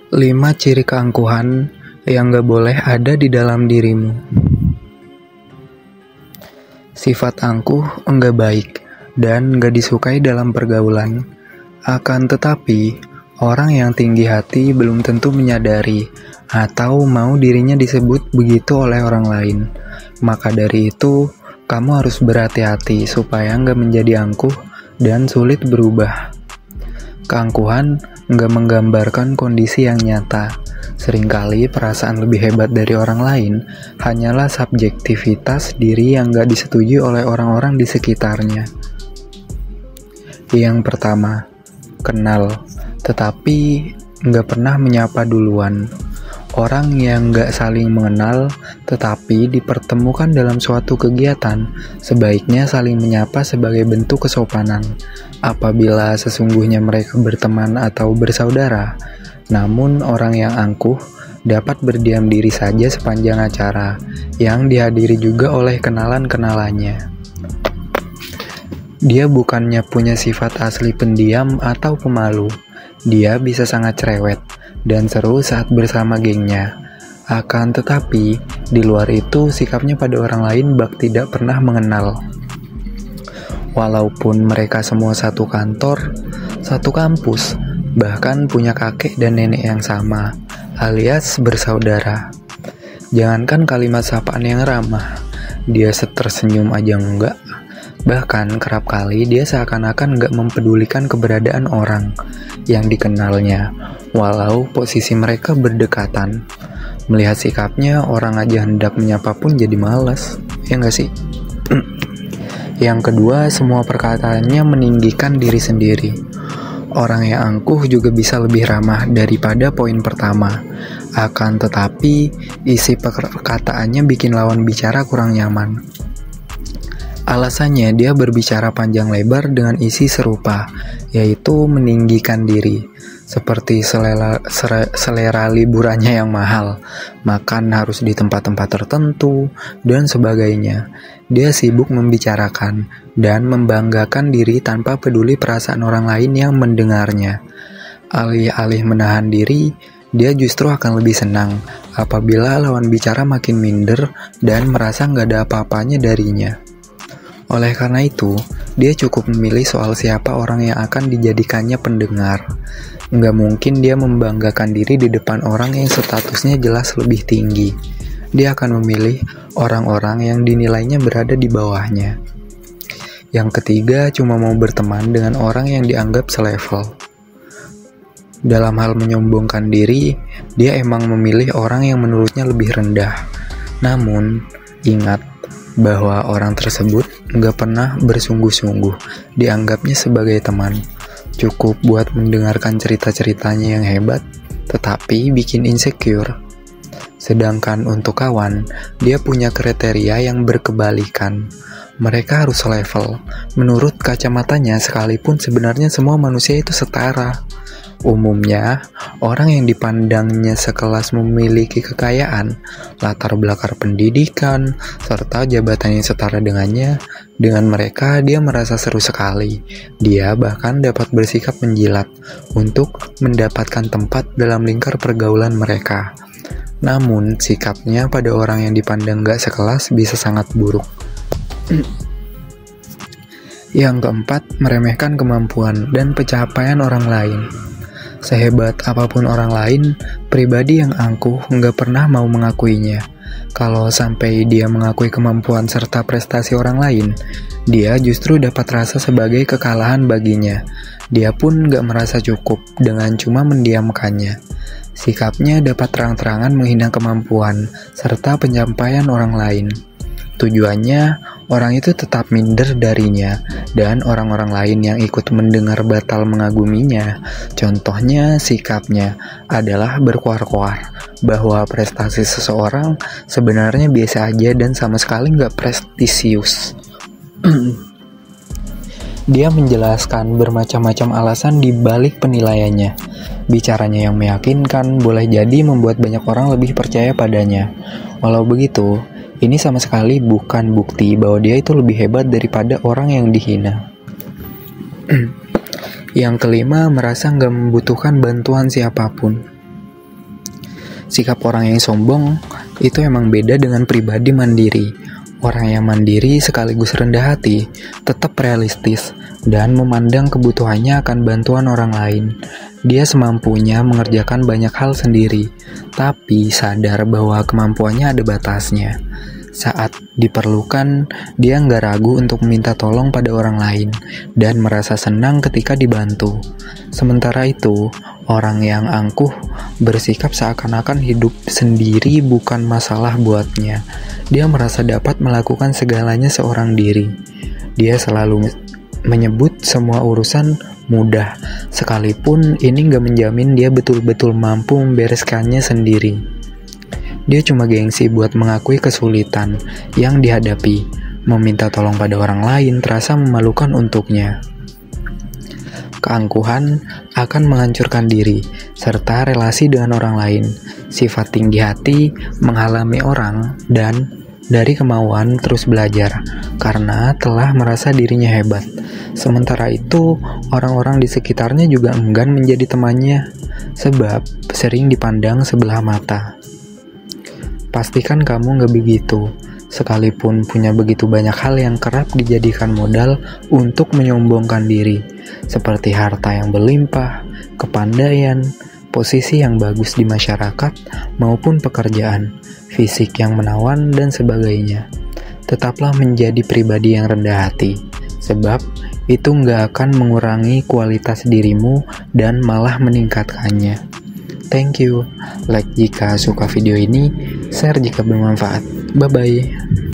5 ciri keangkuhan yang gak boleh ada di dalam dirimu. Sifat angkuh enggak baik dan gak disukai dalam pergaulan. Akan tetapi, orang yang tinggi hati belum tentu menyadari atau mau dirinya disebut begitu oleh orang lain. Maka dari itu, kamu harus berhati-hati supaya nggak menjadi angkuh dan sulit berubah. Keangkuhan nggak menggambarkan kondisi yang nyata. Seringkali perasaan lebih hebat dari orang lain hanyalah subjektivitas diri yang nggak disetujui oleh orang-orang di sekitarnya. Yang pertama, kenal, tetapi nggak pernah menyapa duluan. Orang yang nggak saling mengenal, tetapi dipertemukan dalam suatu kegiatan, sebaiknya saling menyapa sebagai bentuk kesopanan. Apabila sesungguhnya mereka berteman atau bersaudara, namun orang yang angkuh dapat berdiam diri saja sepanjang acara, yang dihadiri juga oleh kenalan-kenalannya. Dia bukannya punya sifat asli pendiam atau pemalu. Dia bisa sangat cerewet dan seru saat bersama gengnya. Akan tetapi, di luar itu sikapnya pada orang lain bak tidak pernah mengenal. Walaupun mereka semua satu kantor, satu kampus, bahkan punya kakek dan nenek yang sama, alias bersaudara. Jangankan kalimat sapaan yang ramah, dia tersenyum aja enggak. Bahkan kerap kali dia seakan-akan enggak mempedulikan keberadaan orang yang dikenalnya, walau posisi mereka berdekatan. Melihat sikapnya, orang aja hendak menyapa pun jadi malas, ya enggak sih? Yang kedua, semua perkataannya meninggikan diri sendiri. Orang yang angkuh juga bisa lebih ramah daripada poin pertama. Akan tetapi, isi perkataannya bikin lawan bicara kurang nyaman. Alasannya dia berbicara panjang lebar dengan isi serupa, yaitu meninggikan diri. Seperti selera liburannya yang mahal, makan harus di tempat-tempat tertentu, dan sebagainya. Dia sibuk membicarakan dan membanggakan diri tanpa peduli perasaan orang lain yang mendengarnya. Alih-alih menahan diri, dia justru akan lebih senang apabila lawan bicara makin minder dan merasa nggak ada apa-apanya darinya. Oleh karena itu, dia cukup memilih soal siapa orang yang akan dijadikannya pendengar. Nggak mungkin dia membanggakan diri di depan orang yang statusnya jelas lebih tinggi. Dia akan memilih orang-orang yang dinilainya berada di bawahnya. Yang ketiga, cuma mau berteman dengan orang yang dianggap selevel. Dalam hal menyombongkan diri, dia emang memilih orang yang menurutnya lebih rendah. Namun, ingat bahwa orang tersebut nggak pernah bersungguh-sungguh dianggapnya sebagai teman. Cukup buat mendengarkan cerita-ceritanya yang hebat, tetapi bikin insecure. Sedangkan untuk kawan, dia punya kriteria yang berkebalikan. Mereka harus level. Menurut kacamatanya, sekalipun sebenarnya semua manusia itu setara. Umumnya, orang yang dipandangnya sekelas memiliki kekayaan, latar belakang pendidikan, serta jabatan yang setara dengannya. Dengan mereka, dia merasa seru sekali. Dia bahkan dapat bersikap menjilat untuk mendapatkan tempat dalam lingkar pergaulan mereka. Namun, sikapnya pada orang yang dipandang gak sekelas bisa sangat buruk. Yang keempat, meremehkan kemampuan dan pencapaian orang lain. Sehebat apapun orang lain, pribadi yang angkuh nggak pernah mau mengakuinya. Kalau sampai dia mengakui kemampuan serta prestasi orang lain, dia justru dapat rasa sebagai kekalahan baginya. Dia pun nggak merasa cukup dengan cuma mendiamkannya. Sikapnya dapat terang-terangan menghina kemampuan serta pencapaian orang lain. Tujuannya, orang itu tetap minder darinya, dan orang-orang lain yang ikut mendengar batal mengaguminya. Contohnya, sikapnya adalah berkuar-kuar bahwa prestasi seseorang sebenarnya biasa aja dan sama sekali nggak prestisius. Dia menjelaskan bermacam-macam alasan di balik penilaiannya. Bicaranya yang meyakinkan boleh jadi membuat banyak orang lebih percaya padanya. Walau begitu, ini sama sekali bukan bukti bahwa dia itu lebih hebat daripada orang yang dihina. Yang kelima, merasa nggak membutuhkan bantuan siapapun. Sikap orang yang sombong itu emang beda dengan pribadi mandiri. Orang yang mandiri sekaligus rendah hati, tetap realistis, dan memandang kebutuhannya akan bantuan orang lain. Dia semampunya mengerjakan banyak hal sendiri, tapi sadar bahwa kemampuannya ada batasnya. Saat diperlukan, dia nggak ragu untuk meminta tolong pada orang lain, dan merasa senang ketika dibantu. Sementara itu, orang yang angkuh bersikap seakan-akan hidup sendiri bukan masalah buatnya. Dia merasa dapat melakukan segalanya seorang diri. Dia selalu menyebut semua urusan mudah, sekalipun ini nggak menjamin dia betul-betul mampu membereskannya sendiri. Dia cuma gengsi buat mengakui kesulitan yang dihadapi. Meminta tolong pada orang lain terasa memalukan untuknya. Keangkuhan akan menghancurkan diri, serta relasi dengan orang lain. Sifat tinggi hati menghalangi orang dan dari kemauan terus belajar, karena telah merasa dirinya hebat. Sementara itu, orang-orang di sekitarnya juga enggan menjadi temannya, sebab sering dipandang sebelah mata. Pastikan kamu gak begitu, sekalipun punya begitu banyak hal yang kerap dijadikan modal untuk menyombongkan diri, seperti harta yang berlimpah, kepandaian, posisi yang bagus di masyarakat, maupun pekerjaan, fisik yang menawan, dan sebagainya. Tetaplah menjadi pribadi yang rendah hati, sebab itu nggak akan mengurangi kualitas dirimu dan malah meningkatkannya. Thank you. Like jika suka video ini, share jika bermanfaat. Bye-bye.